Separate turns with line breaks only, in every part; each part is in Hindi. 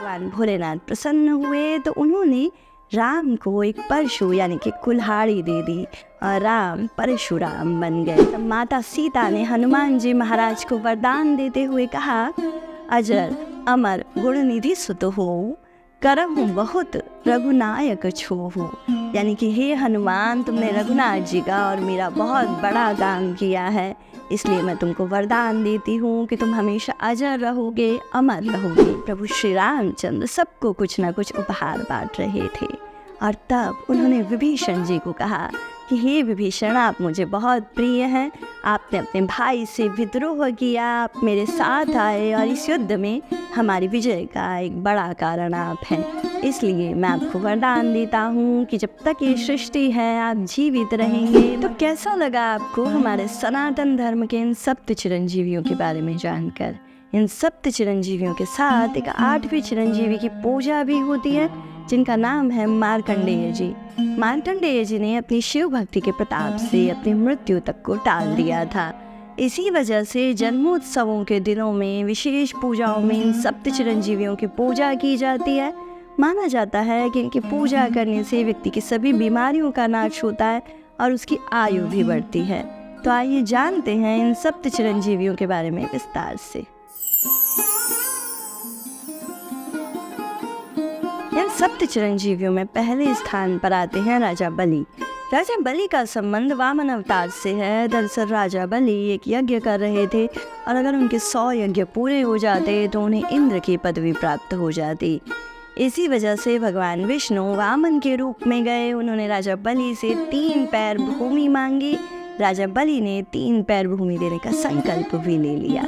भगवान भोलेनाथ प्रसन्न हुए तो उन्होंने राम को एक परशु यानी कि कुल्हाड़ी दे दी और राम परशुराम बन गए। तब माता सीता ने हनुमान जी महाराज को वरदान देते हुए कहा, अजर अमर गुणनिधि सुत हो, करहु बहुत रघुनायक छोहु। यानी कि हे हनुमान, तुमने रघुनाथ जी का और मेरा बहुत बड़ा काम किया है, इसलिए मैं तुमको वरदान देती हूँ कि तुम हमेशा अजर रहोगे, अमर रहोगे। प्रभु श्री रामचंद्र सबको कुछ न कुछ उपहार बांट रहे थे और तब उन्होंने विभीषण जी को कहा कि हे विभीषण, आप मुझे बहुत प्रिय हैं, आपने अपने भाई से विद्रोह किया, आप मेरे साथ आए और इस युद्ध में हमारी विजय का एक बड़ा कारण आप हैं। इसलिए मैं आपको वरदान देता हूँ कि जब तक ये सृष्टि है आप जीवित रहेंगे। तो कैसा लगा आपको हमारे सनातन धर्म के इन सप्त चिरंजीवियों के बारे में जानकर? इन सप्त चिरंजीवियों के साथ एक 8वें चिरंजीवी की पूजा भी होती है, जिनका नाम है मार्कंडेय जी। मार्कंडेय जी ने अपनी शिव भक्ति के प्रताप से अपनी मृत्यु तक को टाल दिया था। इसी वजह से जन्मोत्सवों के दिनों में विशेष पूजाओं में इन सप्त चिरंजीवियों की पूजा की जाती है। माना जाता है कि इनकी पूजा करने से व्यक्ति की सभी बीमारियों का नाश होता है और उसकी आयु भी बढ़ती है। तो आइए जानते हैं इन सप्त चिरंजीवियों के बारे में विस्तार से। इन सप्त चिरंजीवियों में पहले स्थान पर आते हैं राजा बलि। राजा बलि का संबंध वामन अवतार से है। दरअसल राजा बलि एक यज्ञ कर रहे थे और अगर उनके 100 यज्ञ पूरे हो जाते तो उन्हें इंद्र की पदवी प्राप्त हो जाती। इसी वजह से भगवान विष्णु वामन के रूप में गए। उन्होंने राजा बलि से 3 पैर भूमि मांगी। राजा बलि ने 3 पैर भूमि देने का संकल्प भी ले लिया।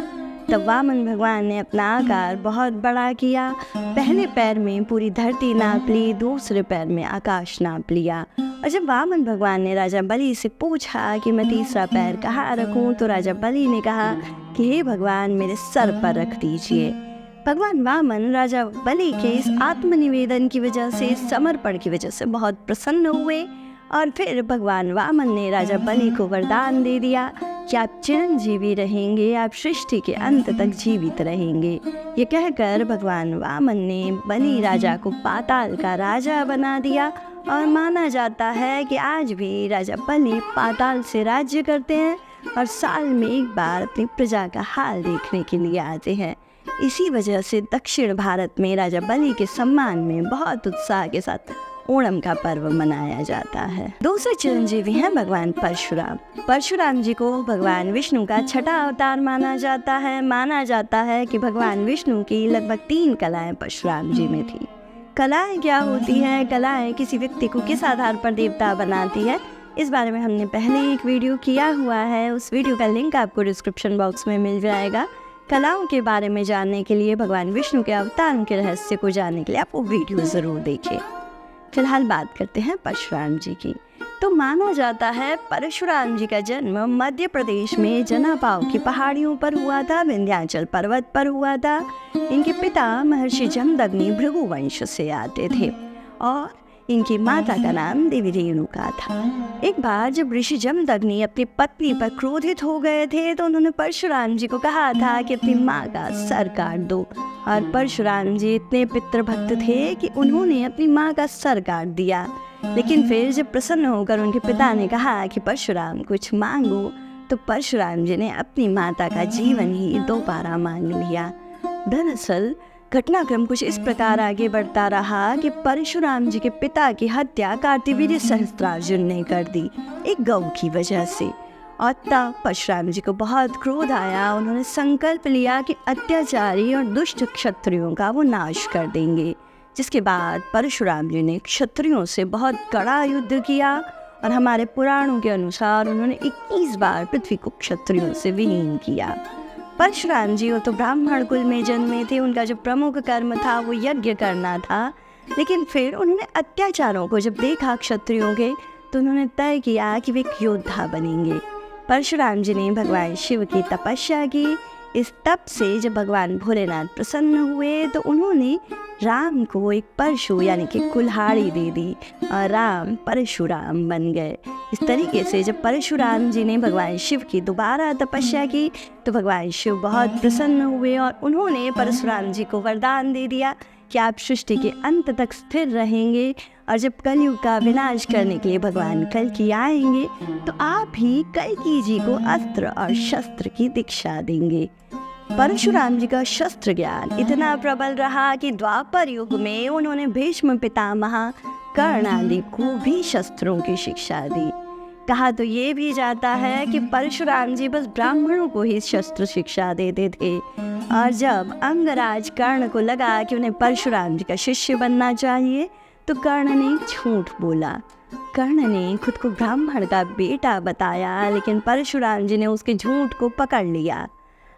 तब वामन भगवान ने अपना आकार बहुत बड़ा किया। पहले पैर में पूरी धरती नाप ली, दूसरे पैर में आकाश नाप लिया। और जब वामन भगवान ने राजा बलि से पूछा कि मैं तीसरा पैर कहाँ रखूं, तो राजा बलि ने कहा कि हे भगवान, मेरे सर पर रख दीजिए। भगवान वामन राजा बलि के इस आत्मनिवेदन की वजह से, इस समर्पण की वजह से बहुत प्रसन्न हुए और फिर भगवान वामन ने राजा बलि को वरदान दे दिया कि आप चिरंजीवी रहेंगे, आप सृष्टि के अंत तक जीवित रहेंगे। ये कहकर भगवान वामन ने बलि राजा को पाताल का राजा बना दिया और माना जाता है कि आज भी राजा बलि पाताल से राज्य करते हैं और साल में एक बार अपनी प्रजा का हाल देखने के लिए आते हैं। इसी वजह से दक्षिण भारत में राजा बलि के सम्मान में बहुत उत्साह के साथ ओणम का पर्व मनाया जाता है। दूसरे चिरंजीवी हैं भगवान परशुराम। परशुराम जी को भगवान विष्णु का छठा अवतार माना जाता है। माना जाता है कि भगवान विष्णु की लगभग 3 कलाएं परशुराम जी में थी। कलाएं क्या होती हैं? कलाएं किसी व्यक्ति को किस आधार पर देवता बनाती है, इस बारे में हमने पहले एक वीडियो किया हुआ है। उस वीडियो का लिंक आपको डिस्क्रिप्शन बॉक्स में मिल जाएगा। कलाओं के बारे में जानने के लिए, भगवान विष्णु के अवतारों के रहस्य को जानने के लिए आप वो वीडियो ज़रूर देखें। फिलहाल बात करते हैं परशुराम जी की। तो माना जाता है परशुराम जी का जन्म मध्य प्रदेश में जनापाव की पहाड़ियों पर हुआ था, विंध्याचल पर्वत पर हुआ था। इनके पिता महर्षि जमदग्नि भृगु वंश से आते थे और इनकी माता का नाम देवी रेणुका था। एक बार जब ऋषि जमदग्नि अपनी पत्नी पर क्रोधित हो गए थे तो उन्होंने परशुराम जी को कहा था कि अपनी माँ का सर काट दो। और परशुराम जी इतने पितृभक्त थे कि उन्होंने अपनी माँ का सर काट दिया। लेकिन फिर जब प्रसन्न होकर उनके पिता ने कहा कि परशुराम कुछ मांगो, तो परशुराम जी ने अपनी माता का जीवन ही दोबारा मांग लिया। दरअसल घटनाक्रम कुछ इस प्रकार आगे बढ़ता रहा कि परशुराम जी के पिता की हत्या कार्तिवीर्य सहस्त्रार्जुन ने कर दी, एक गौ की वजह से। और तब परशुराम जी को बहुत क्रोध आया। उन्होंने संकल्प लिया कि अत्याचारी और दुष्ट क्षत्रियों का वो नाश कर देंगे। जिसके बाद परशुराम जी ने क्षत्रियों से बहुत कड़ा युद्ध किया और हमारे पुराणों के अनुसार उन्होंने 21 बार पृथ्वी को क्षत्रियों से विहीन किया। परशुराम जी वो तो ब्राह्मण कुल में जन्मे थे, उनका जो प्रमुख कर्म था वो यज्ञ करना था। लेकिन फिर उन्होंने अत्याचारों को जब देखा क्षत्रियों के, तो उन्होंने तय किया कि वे एक योद्धा बनेंगे। परशुराम जी ने भगवान शिव की तपस्या की। इस तप से जब भगवान भोलेनाथ प्रसन्न हुए तो उन्होंने राम को एक परशु यानी कि कुल्हाड़ी दे दी और राम परशुराम बन गए। इस तरीके से जब परशुराम जी ने भगवान शिव की दोबारा तपस्या की तो भगवान शिव बहुत प्रसन्न हुए और उन्होंने परशुराम जी को वरदान दे दिया कि आप सृष्टि के अंत तक स्थिर रहेंगे और जब कलयुग का विनाश करने के लिए भगवान कल्कि आएंगे तो आप ही कल्कि जी को अस्त्र और शस्त्र की दीक्षा देंगे। परशुराम जी का शस्त्र ज्ञान इतना प्रबल रहा कि द्वापर युग में उन्होंने भीष्म पितामह कर्ण आदि को भी शस्त्रों की शिक्षा दी। कहा तो ये भी जाता है कि परशुराम जी बस ब्राह्मणों को ही शस्त्र शिक्षा देते थे और जब अंगराज कर्ण को लगा कि उन्हें परशुराम जी का शिष्य बनना चाहिए तो कर्ण ने झूठ बोला। कर्ण ने खुद को ब्राह्मण का बेटा बताया, लेकिन परशुराम जी ने उसके झूठ को पकड़ लिया।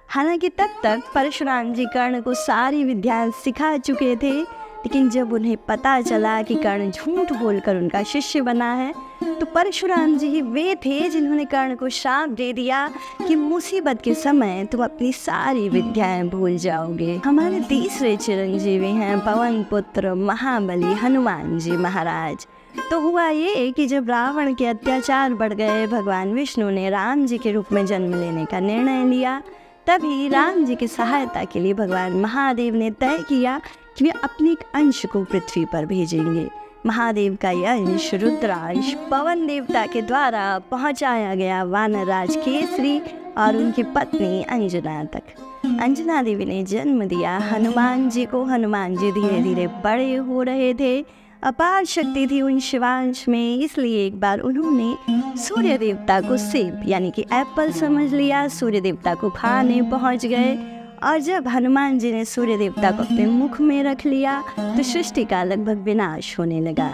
हालांकि तब तक परशुराम जी कर्ण को सारी विद्याएं सिखा चुके थे, लेकिन जब उन्हें पता चला कि कर्ण झूठ बोलकर उनका शिष्य बना है तो परशुराम जी ही वे थे जिन्होंने कर्ण को श्राप दे दिया कि मुसीबत के समय तुम अपनी सारी विद्याएं भूल जाओगे। हमारे तीसरे चिरंजीवी हैं पवन पुत्र महाबली हनुमान जी महाराज। तो हुआ ये कि जब रावण के अत्याचार बढ़ गए, भगवान विष्णु ने राम जी के रूप में जन्म लेने का निर्णय लिया। तभी राम जी की सहायता के लिए भगवान महादेव ने तय किया कि वे अपने एक अंश को पृथ्वी पर भेजेंगे। महादेव का यह अंश रुद्रांश पवन देवता के द्वारा पहुंचाया गया वानरराज केसरी और उनकी पत्नी अंजना तक। अंजना देवी ने जन्म दिया हनुमान जी को। हनुमान जी धीरे धीरे बड़े हो रहे थे। अपार शक्ति थी उन शिवांश में, इसलिए एक बार उन्होंने सूर्य देवता को सेब यानी कि एप्पल समझ लिया। सूर्य देवता को खाने पहुंच गए और जब हनुमान जी ने सूर्य देवता को अपने मुख में रख लिया तो सृष्टि का लगभग विनाश होने लगा।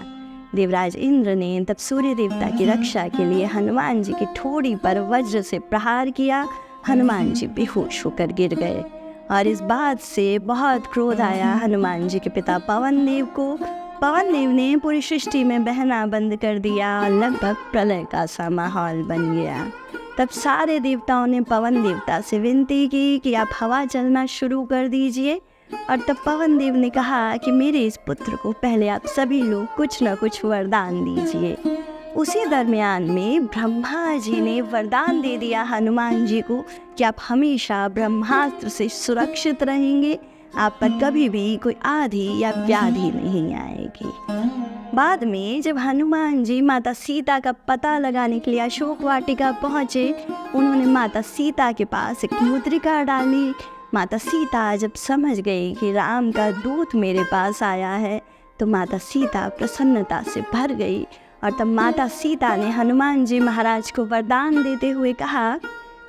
देवराज इंद्र ने तब सूर्य देवता की रक्षा के लिए हनुमान जी की ठोड़ी पर वज्र से प्रहार किया। हनुमान जी बेहोश होकर गिर गए और इस बात से बहुत क्रोध आया हनुमान जी के पिता पवन देव को। पवन देव ने पूरी सृष्टि में बहना बंद कर दिया और लगभग प्रलय का सा माहौल बन गया। तब सारे देवताओं ने पवन देवता से विनती की कि आप हवा चलना शुरू कर दीजिए। और तब पवन देव ने कहा कि मेरे इस पुत्र को पहले आप सभी लोग कुछ न कुछ वरदान दीजिए। उसी दरमियान में ब्रह्मा जी ने वरदान दे दिया हनुमान जी को कि आप हमेशा ब्रह्मास्त्र से सुरक्षित रहेंगे, आप पर कभी भी कोई आधी या व्याधि नहीं आएगी। बाद में जब हनुमान जी माता सीता का पता लगाने के लिए अशोक वाटिका पहुँचे, उन्होंने माता सीता के पास एक मुद्रिका डाली। माता सीता जब समझ गई कि राम का दूत मेरे पास आया है तो माता सीता प्रसन्नता से भर गई और तब माता सीता ने हनुमान जी महाराज को वरदान देते हुए कहा,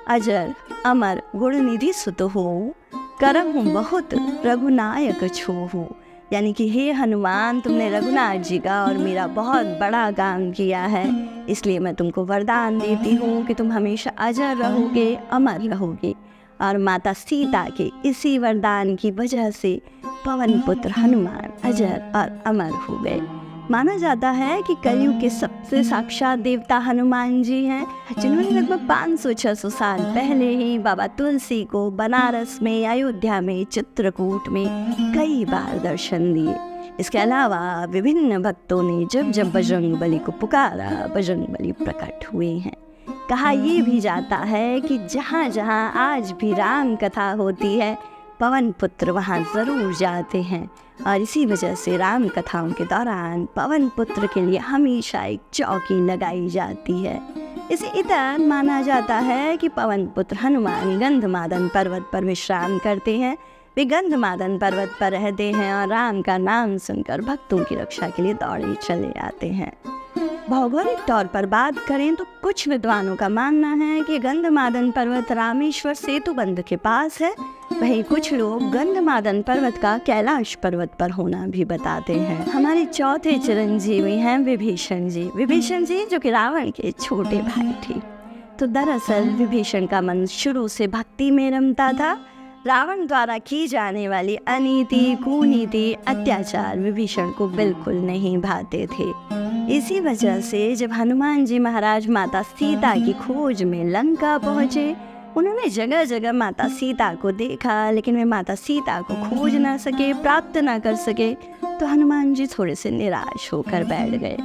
अजर अमर गुणनिधि सुत हो, करम हूँ बहुत रघुनायक छोहू। यानी कि हे हनुमान, तुमने रघुनाथ जी का और मेरा बहुत बड़ा काम किया है, इसलिए मैं तुमको वरदान देती हूँ कि तुम हमेशा अजर रहोगे, अमर रहोगे। और माता सीता के इसी वरदान की वजह से पवन पुत्र हनुमान अजर और अमर हो गए। माना जाता है कि कलयुग के सबसे साक्षात देवता हनुमान जी हैं, जिन्होंने लगभग 500-600 साल पहले ही बाबा तुलसी को बनारस में, अयोध्या में, चित्रकूट में कई बार दर्शन दिए। इसके अलावा विभिन्न भक्तों ने जब जब बजरंगबली को पुकारा, बजरंगबली प्रकट हुए हैं। कहा यह भी जाता है कि जहाँ जहाँ आज भी राम कथा होती है, पवन पुत्र वहाँ ज़रूर जाते हैं और इसी वजह से राम कथाओं के दौरान पवन पुत्र के लिए हमेशा एक चौकी लगाई जाती है। इसे इतना माना जाता है कि पवन पुत्र हनुमान गंधमादन पर्वत पर विश्राम करते हैं। वे गंधमादन पर्वत पर रहते हैं और राम का नाम सुनकर भक्तों की रक्षा के लिए दौड़े चले आते हैं। भौगोलिक तौर पर बात करें तो कुछ विद्वानों का मानना है कि गंधमादन पर्वत रामेश्वर सेतुबंध के पास है। वहीं कुछ लोग गंधमादन पर्वत का कैलाश पर्वत पर होना भी बताते हैं। हमारे चौथे चिरंजीवी हैं विभीषण जी। विभीषण जी जो कि रावण के छोटे भाई थे। तो दरअसल विभीषण का मन शुरू से भक्ति में रमता था। रावण द्वारा की जाने वाली अनीति, कुनीति, अत्याचार विभीषण को बिल्कुल नहीं भाते थे। इसी वजह से जब हनुमान जी महाराज माता सीता की खोज में लंका पहुँचे, उन्होंने जगह जगह माता सीता को देखा, लेकिन वे माता सीता को खोज ना सके, प्राप्त ना कर सके। तो हनुमान जी थोड़े से निराश होकर बैठ गए।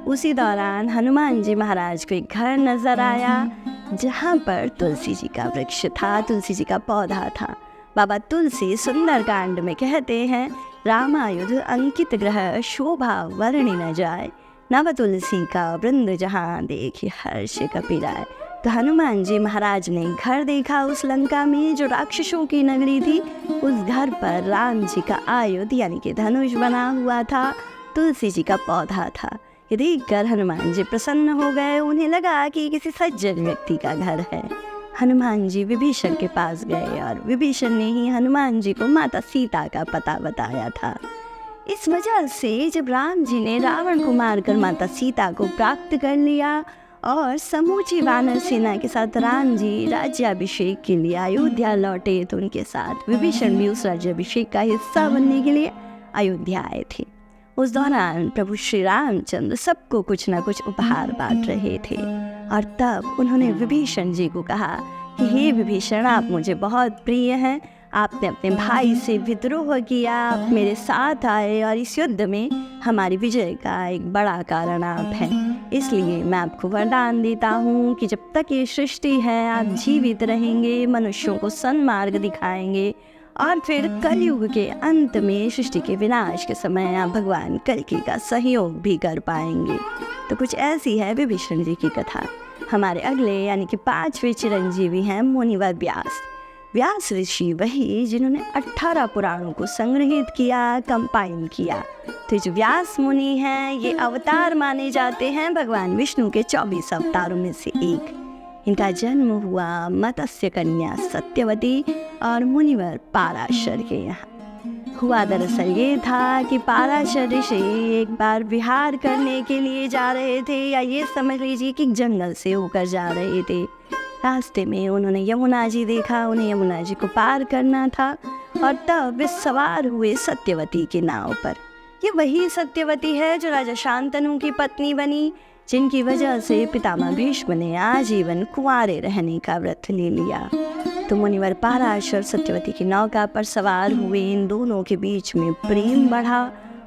उसी दौरान हनुमान जी महाराज को एक घर नजर आया जहाँ पर तुलसी जी का वृक्ष था, तुलसी जी का पौधा था। बाबा तुलसी सुंदरकांड में कहते हैं, रामायुध अंकित ग्रह शोभा वर्णि न जाए, नव तुलसी का वृंद जहाँ देखी हर्ष कपिराए। तो हनुमान जी महाराज ने घर देखा उस लंका में जो राक्षसों की नगरी थी। उस घर पर राम जी का आयुध यानी कि धनुष बना हुआ था, तुलसी जी का पौधा था। ये देखकर हनुमान जी प्रसन्न हो गए। उन्हें लगा कि किसी सज्जन व्यक्ति का घर है। हनुमान जी विभीषण के पास गए और विभीषण ने ही हनुमान जी को माता सीता का पता बताया था। इस वजह से जब राम जी ने रावण को मारकर माता सीता को प्राप्त कर लिया और समूची वानर सेना के साथ राम जी राज्याभिषेक के लिए अयोध्या लौटे, तो उनके साथ विभीषण भी उस राज्याभिषेक का हिस्सा बनने के लिए अयोध्या आए थे। उस दौरान प्रभु श्री रामचंद्र सबको कुछ न कुछ उपहार बांट रहे थे और तब उन्होंने विभीषण जी को कहा कि हे विभीषण, आप मुझे बहुत प्रिय हैं। आपने अपने भाई से विद्रोह किया, आप मेरे साथ आए और इस युद्ध में हमारी विजय का एक बड़ा कारण आप हैं। इसलिए मैं आपको वरदान देता हूँ कि जब तक ये सृष्टि है आप जीवित रहेंगे, मनुष्यों को सन्मार्ग दिखाएंगे और फिर कलयुग के अंत में सृष्टि के विनाश के समय आप भगवान कल्कि का सहयोग भी कर पाएंगे। तो कुछ ऐसी है विभीषण जी की कथा। हमारे अगले यानी कि 5वें चिरंजीवी हैं मुनिवर व्यास। व्यास ऋषि वही जिन्होंने 18 पुराणों को संग्रहित किया, कंपाइल किया। तो जो व्यास मुनि हैं ये अवतार माने जाते हैं भगवान विष्णु के 24 अवतारों में से एक। इनका जन्म हुआ मत्स्य कन्या सत्यवती और मुनिवर पाराशर के यहाँ। हुआ दरअसल ये था कि पाराशर ऋषि एक बार विहार करने के लिए जा रहे थे, या ये समझ लीजिए कि जंगल से होकर जा रहे थे। रास्ते में उन्होंने यमुना जी देखा, उन्हें यमुना जी को पार करना था और तब वे सवार हुए सत्यवती की नाव पर। ये वही सत्यवती है जो राजा शांतनु की पत्नी बनी, जिनकी वजह से पितामह भीष्म ने आजीवन कुंवारे रहने का व्रत ले लिया। तो मुनिवर पाराशर सत्यवती की नौका पर सवार हुए। इन दोनों के बीच में प्रेम बढ़ा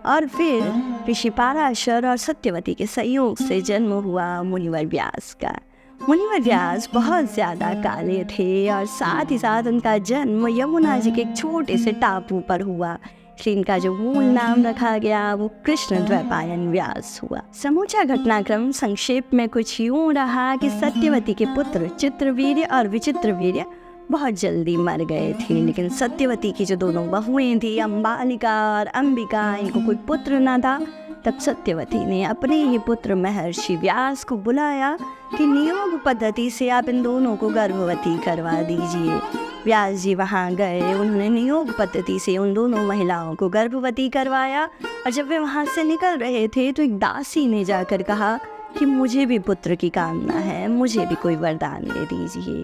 और फिर ऋषि पाराशर और सत्यवती के संयोग से जन्म हुआ मुनिवर व्यास का। मुनिवर व्यास बहुत ज़्यादा काले थे और साथ ही साथ उनका जन्म यमुना जी के एक छोटे से टापू पर हुआ, इसलिए इनका जो मूल नाम रखा गया वो कृष्ण द्वैपायन व्यास हुआ। समूचा घटनाक्रम संक्षेप में कुछ यूं रहा कि सत्यवती के पुत्र चित्रवीर्य और विचित्रवीर्य बहुत जल्दी मर गए थे, लेकिन सत्यवती की जो दोनों बहुएं थी अंबालिका और अंबिका, इनको कोई पुत्र न था। तब सत्यवती ने अपने ही पुत्र महर्षि व्यास को बुलाया कि नियोग पद्धति से आप इन दोनों को गर्भवती करवा दीजिए। व्यास जी वहाँ गए, उन्होंने नियोग पद्धति से उन दोनों महिलाओं को गर्भवती करवाया और जब वे वहाँ से निकल रहे थे तो एक दासी ने जाकर कहा कि मुझे भी पुत्र की कामना है, मुझे भी कोई वरदान दे दीजिए।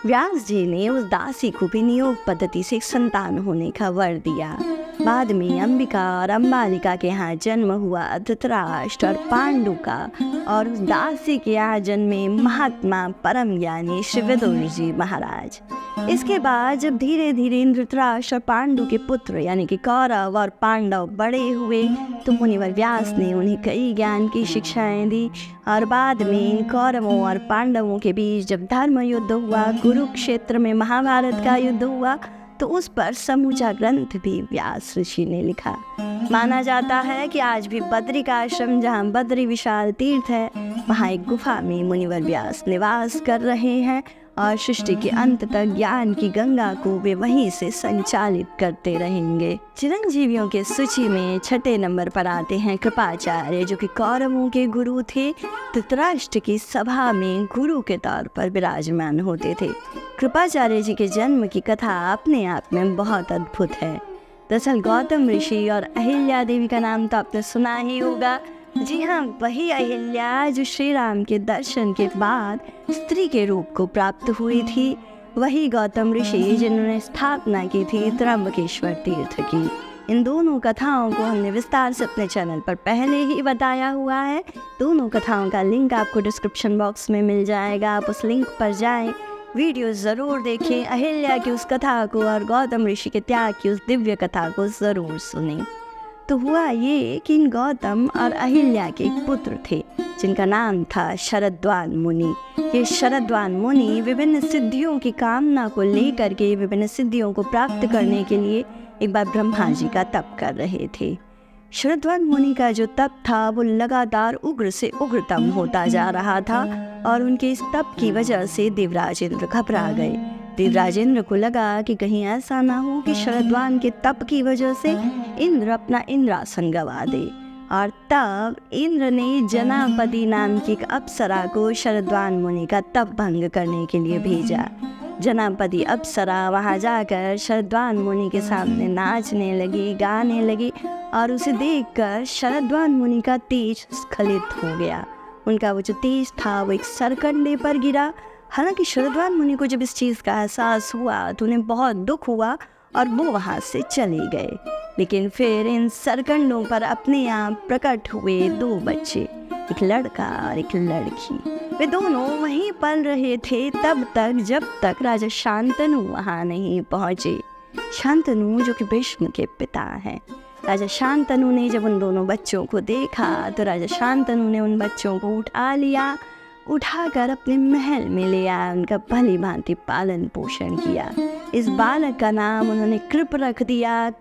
व्यास जी ने उस दासी को भी नियोग पद्धति से एक संतान होने का वर दिया। बाद में अंबिका और अंबालिका के यहाँ जन्म हुआ धृतराष्ट्र और पांडु का, और उस दासी के यहाँ जन्मे महात्मा परम ज्ञानी श्री विदुर जी महाराज। इसके बाद जब धीरे धीरे धृतराष्ट्र और पांडु के पुत्र यानी कि कौरव और पांडव बड़े हुए तो मुनिवर व्यास ने उन्हें कई ज्ञान की शिक्षाएं दी। और बाद में इन कौरवों और पांडवों के बीच जब धर्म युद्ध हुआ, कुरुक्षेत्र में महाभारत का युद्ध हुआ, तो उस पर समूचा ग्रंथ भी व्यास ऋषि ने लिखा। माना जाता है कि आज भी बद्री का आश्रम जहाँ बद्री विशाल तीर्थ है, वहाँ एक गुफा में मुनिवर व्यास निवास कर रहे हैं और सृष्टि के अंत तक ज्ञान की गंगा को वे वहीं से संचालित करते रहेंगे। चिरंजीवियों के सूची में 6 नंबर पर आते हैं कृपाचार्य, जो कि कौरवों के गुरु थे। धृतराष्ट्र की सभा में गुरु के तौर पर विराजमान होते थे। कृपाचार्य जी के जन्म की कथा अपने आप में बहुत अद्भुत है। दरअसल गौतम ऋषि और अहिल्या देवी का नाम तो आपने सुना ही होगा। जी हाँ, वही अहिल्या जो श्री राम के दर्शन के बाद स्त्री के रूप को प्राप्त हुई थी, वही गौतम ऋषि जिन्होंने स्थापना की थी त्र्यंबकेश्वर तीर्थ की। इन दोनों कथाओं को हमने विस्तार से अपने चैनल पर पहले ही बताया हुआ है। दोनों कथाओं का लिंक आपको डिस्क्रिप्शन बॉक्स में मिल जाएगा, आप उस लिंक पर जाएं, वीडियो ज़रूर देखें, अहिल्या की उस कथा को और गौतम ऋषि के त्याग की उस दिव्य कथा को ज़रूर सुनें। तो हुआ ये कि इन गौतम और अहिल्या के एक पुत्र थे जिनका नाम था शरद्वान मुनि। ये शरद्वान मुनि विभिन्न सिद्धियों की कामना को लेकर के, विभिन्न सिद्धियों को प्राप्त करने के लिए एक बार ब्रह्मा जी का तप कर रहे थे। शरद्वान मुनि का जो तप था वो लगातार उग्र से उग्रतम होता जा रहा था और उनके इस तप की वजह से देवराज इंद्र घबरा गए। देवराज इंद्र को लगा कि कहीं ऐसा ना हो कि शरद्वान के तप की वजह से इंद्र अपना इंद्रासन गवा दे। और तब इंद्र ने जनापति नाम की एक अप्सरा को शरद्वान मुनि का तप भंग करने के लिए भेजा। जनापति अप्सरा वहाँ जाकर शरद्वान मुनि के सामने नाचने लगी, गाने लगी और उसे देखकर शरद्वान मुनि का तेज स्खलित हो गया। उनका वो जो तेज था वो एक सरकंडे पर गिरा। हालांकि शरद्वान मुनि को जब इस चीज़ का एहसास हुआ तो उन्हें बहुत दुख हुआ और वो वहाँ से चले गए। लेकिन फिर इन सरकंडों पर अपने आप प्रकट हुए दो बच्चे, एक लड़का और एक लड़की। वे दोनों वहीं पल रहे थे तब तक जब तक राजा शांतनु वहाँ नहीं पहुँचे। शांतनु जो कि भीष्म के पिता हैं। राजा शांतनु ने जब उन दोनों बच्चों को देखा तो राजा शांतनु ने उन बच्चों को उठा लिया, उठाकर अपने महल में ले आया, उनका भली भांति पालन पोषण किया। इस बालक का नाम उन्होंने कृप रख दिया।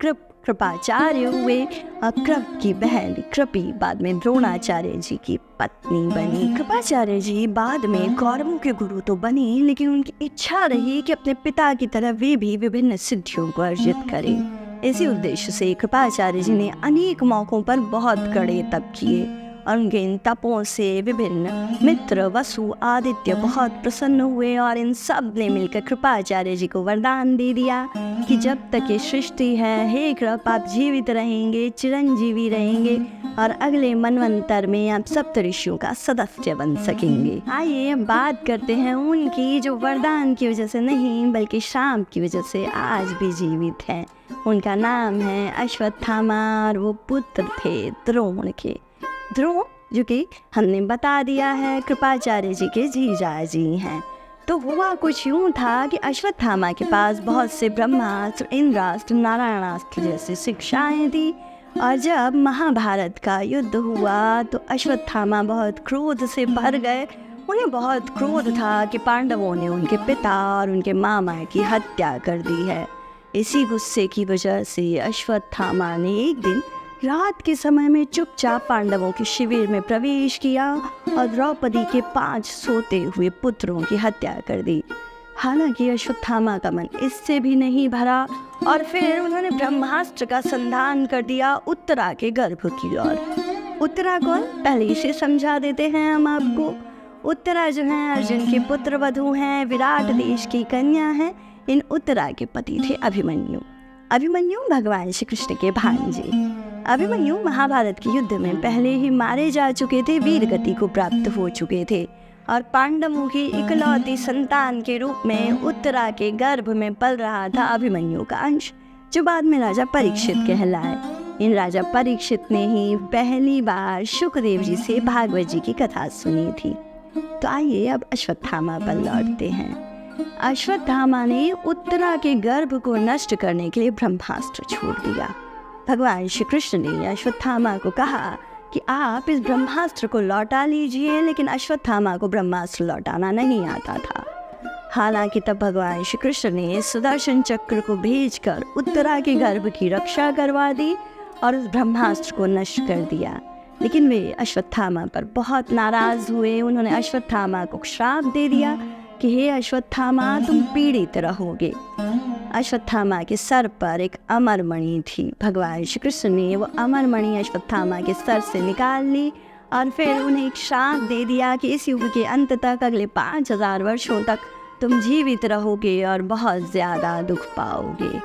कृपाचार्य हुए और कृप की बहन कृपी बाद में द्रोणाचार्य जी की पत्नी बनी। कृपाचार्य जी बाद में कौरवों के गुरु तो बने, लेकिन उनकी इच्छा रही कि अपने पिता की तरह वे भी विभिन्न सिद्धियों को अर्जित करें। इसी उद्देश्य से कृपाचार्य जी ने अनेक मौकों पर बहुत कड़े तप किए और उनके इन तपों से विभिन्न मित्र, वसु, आदित्य बहुत प्रसन्न हुए और इन सब ने मिलकर कृपाचार्य जी को वरदान दे दिया कि जब तक ये सृष्टि है, हे कृप, आप जीवित रहेंगे, चिरंजीवी रहेंगे और अगले मनवंतर में आप सप्तऋषियों का सदस्य बन सकेंगे। आइए अब बात करते हैं उनकी जो वरदान की वजह से नहीं बल्कि शाप की वजह से आज भी जीवित है। उनका नाम है अश्वत्थामा और वो पुत्र थे द्रोण के। द्रोण जो कि हमने बता दिया है कृपाचार्य जी के जीजाजी हैं। तो हुआ कुछ यूँ था कि अश्वत्थामा के पास बहुत से ब्रह्मास्त्र, इंद्रास्त्र, नारायणास्त्र जैसी शिक्षाएं थी और जब महाभारत का युद्ध हुआ तो अश्वत्थामा बहुत क्रोध से भर गए। उन्हें बहुत क्रोध था कि पांडवों ने उनके पिता और उनके मामा की हत्या कर दी है। इसी गुस्से की वजह से अश्वत्थामा ने एक दिन रात के समय में चुपचाप पांडवों के शिविर में प्रवेश किया और द्रौपदी के 5 सोते हुए पुत्रों की हत्या कर दी। हालांकि अश्वत्थामा का मन इससे भी नहीं भरा और फिर उन्होंने ब्रह्मास्त्र का संधान कर दिया उत्तरा के गर्भ की ओर। उत्तरा कौन, पहले इसे समझा देते हैं हम आपको। उत्तरा जो है अर्जुन के पुत्र वधू हैं, विराट देश की कन्या हैं। इन उत्तरा के पति थे अभिमन्यु। अभिमन्यु भगवान श्री कृष्ण के भांजे। अभिमन्यु महाभारत के युद्ध में पहले ही मारे जा चुके थे, वीर गति को प्राप्त हो चुके थे और पांडवों की इकलौती संतान के रूप में उत्तरा के गर्भ में पल रहा था अभिमन्यु का अंश, जो बाद में राजा परीक्षित कहलाए। इन राजा परीक्षित ने ही पहली बार शुकदेव जी से भागवत जी की कथा सुनी थी। तो आइए अब अश्वत्थामा पर लौटते हैं। अश्वत्थामा ने उत्तरा के गर्भ को नष्ट करने के लिए ब्रह्मास्त्र छोड़ दिया। भगवान श्री कृष्ण ने अश्वत्थामा को कहा कि आप इस ब्रह्मास्त्र को लौटा लीजिए, लेकिन अश्वत्थामा को ब्रह्मास्त्र लौटाना नहीं आता था। हालांकि तब भगवान श्री कृष्ण ने सुदर्शन चक्र को भेजकर उत्तरा के गर्भ की रक्षा करवा दी और उस ब्रह्मास्त्र को नष्ट कर दिया। लेकिन वे अश्वत्थामा पर बहुत नाराज हुए। उन्होंने अश्वत्थामा को श्राप दे दिया कि हे अश्वत्थामा, तुम पीड़ित रहोगे। अश्वत्थामा के सर पर एक अमरमणि थी। भगवान श्री कृष्ण ने वो अमरमणि अश्वत्थामा के सर से निकाल ली और फिर उन्हें एक श्राप दे दिया कि इस युग के अंत तक, अगले 5000 वर्षों तक तुम जीवित रहोगे और बहुत ज़्यादा दुख पाओगे।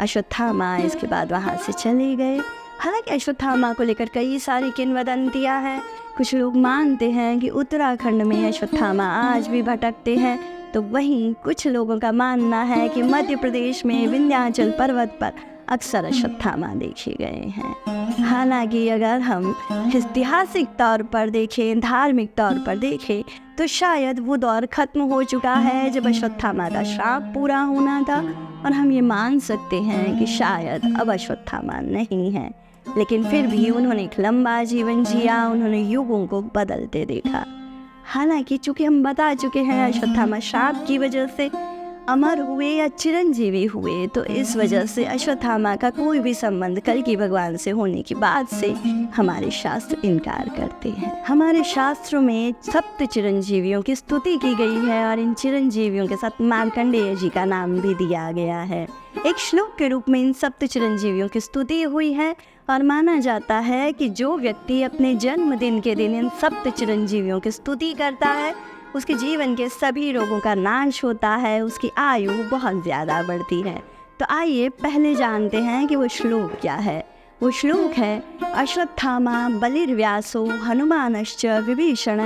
अश्वत्थामा इसके बाद वहाँ से चले गए। हालांकि अश्वत्थामा को लेकर कई सारी किंवदंतियाँ हैं। कुछ लोग मानते हैं कि उत्तराखंड में अश्वत्थामा आज भी भटकते हैं, तो वहीं कुछ लोगों का मानना है कि मध्य प्रदेश में विंध्याचल पर्वत पर अक्सर अश्वत्थामा देखे गए हैं। हालांकि अगर हम ऐतिहासिक तौर पर देखें, धार्मिक तौर पर देखें, तो शायद वो दौर खत्म हो चुका है जब अश्वत्थामा का श्राप पूरा होना था और हम ये मान सकते हैं कि शायद अब अश्वत्थामा नहीं है। लेकिन फिर भी उन्होंने एक लंबा जीवन जिया, उन्होंने युगों को बदलते देखा। हालांकि चूँकि हम बता चुके हैं अश्वत्थामा श्राप की वजह से अमर हुए या चिरंजीवी हुए, तो इस वजह से अश्वत्थामा का कोई भी संबंध कल्कि भगवान से होने की बात से हमारे शास्त्र इनकार करते हैं। हमारे शास्त्रों में सप्त चिरंजीवियों की स्तुति की गई है और इन चिरंजीवियों के साथ मार्कंडेय जी का नाम भी दिया गया है। एक श्लोक के रूप में इन सप्त चिरंजीवियों की स्तुति हुई है और माना जाता है कि जो व्यक्ति अपने जन्मदिन के दिन इन सप्त चिरंजीवियों की स्तुति करता है, उसके जीवन के सभी रोगों का नाश होता है, उसकी आयु बहुत ज़्यादा बढ़ती है। तो आइए पहले जानते हैं कि वो श्लोक क्या है। वो श्लोक है अश्वत्थामा बलिर्व्यासो हनुमानश्च विभीषण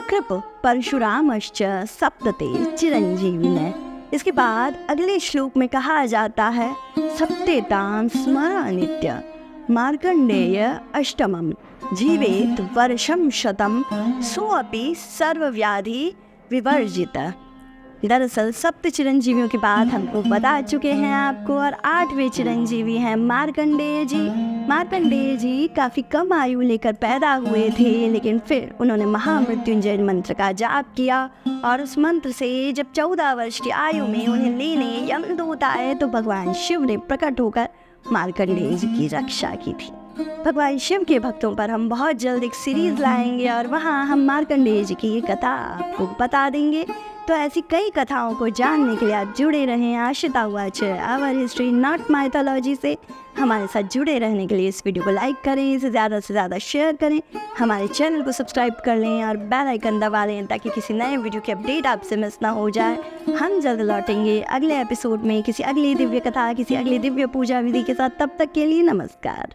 कृप परशुरामश्च सप्तते चिरंजीविने। इसके बाद अगले श्लोक में कहा जाता है सप्तेतां स्मर नित्य मार्कंडेय अष्टमम जीवेत वर्षम शतम सोअपि सर्वव्याधि विवर्जित। दरअसल सप्त चिरंजीवियों के बाद हमको बता चुके हैं आपको, और 8वें चिरंजीवी हैं मार्कंडेय जी। मार्कंडेय जी काफ़ी कम आयु लेकर पैदा हुए थे, लेकिन फिर उन्होंने महामृत्युंजय मंत्र का जाप किया और उस मंत्र से जब 14 वर्ष की आयु में उन्हें लेने यमदूत आए तो भगवान शिव ने प्रकट होकर मार्कंडेय जी की रक्षा की थी। भगवान शिव के भक्तों पर हम बहुत जल्द एक सीरीज लाएंगे और वहाँ हम मार्कंडेय जी की ये कथा आपको बता देंगे। तो ऐसी कई कथाओं को जानने के लिए आप जुड़े रहें Ashita watch our history not mythology से। हमारे साथ जुड़े रहने के लिए इस वीडियो को लाइक करें, इसे ज़्यादा से ज़्यादा शेयर करें, हमारे चैनल को सब्सक्राइब कर लें और बेल आइकन दबा लें ताकि किसी नए वीडियो की अपडेट आपसे मिस ना हो जाए। हम जल्द लौटेंगे अगले एपिसोड में किसी अगली दिव्य कथा, किसी अगली दिव्य पूजा विधि के साथ। तब तक के लिए नमस्कार।